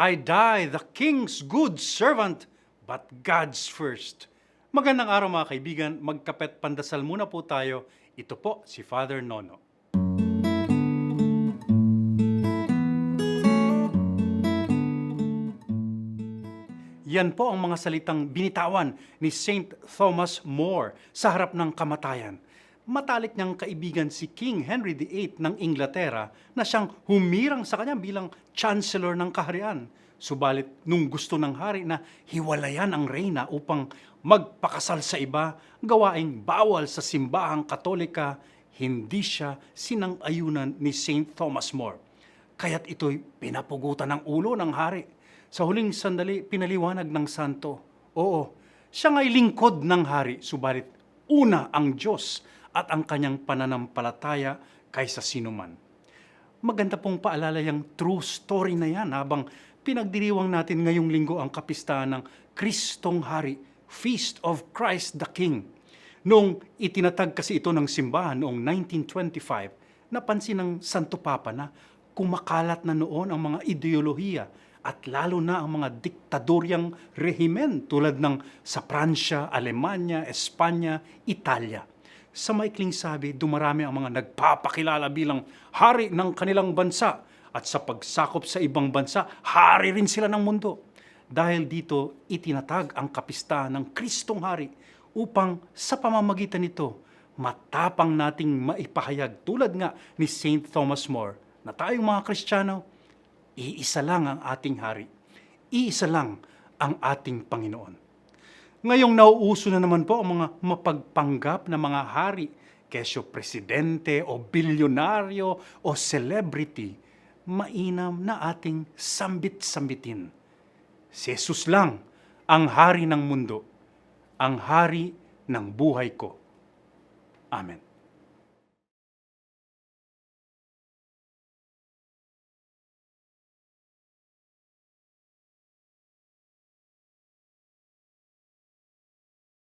I die, the king's good servant, but God's first. Magandang araw mga kaibigan, magkapet pandasal muna po tayo. Ito po si Father Nono. Yan po ang mga salitang binitawan ni Saint Thomas More sa harap ng kamatayan. Matalik niyang kaibigan si King Henry VIII ng Inglaterra na siyang humirang sa kanya bilang Chancellor ng Kaharian. Subalit nung gusto ng hari na hiwalayan ang reyna upang magpakasal sa iba, gawaing bawal sa simbahang Katolika, hindi siya sinang-ayunan ni Saint Thomas More. Kaya't ito'y pinapugutan ng ulo ng hari. Sa huling sandali, pinaliwanag ng santo, oo, siya nga'y lingkod ng hari, subalit una ang Diyos at ang kanyang pananampalataya kaysa sinuman. Maganda pong paalala yung true story na yan habang pinagdiriwang natin ngayong linggo ang kapistahan ng Kristong Hari, Feast of Christ the King. Noong itinatag kasi ito ng simbahan noong 1925, napansin ng Santo Papa na kumakalat na noon ang mga ideolohiya at lalo na ang mga diktadoryang rehimen tulad ng sa Pransya, Alemanya, Espanya, Italia. Sa maikling sabi, dumarami ang mga nagpapakilala bilang hari ng kanilang bansa at sa pagsakop sa ibang bansa, hari rin sila ng mundo. Dahil dito, itinatag ang kapistahan ng Kristong Hari upang sa pamamagitan nito, matapang nating maipahayag tulad nga ni Saint Thomas More na tayong mga Kristiyano, iisa lang ang ating hari. Iisa lang ang ating Panginoon. Ngayong nauuso na naman po ang mga mapagpanggap na mga hari, kesyo presidente o bilyonaryo o celebrity, mainam na ating sambit-sambitin. Si Jesus lang ang hari ng mundo, ang hari ng buhay ko. Amen.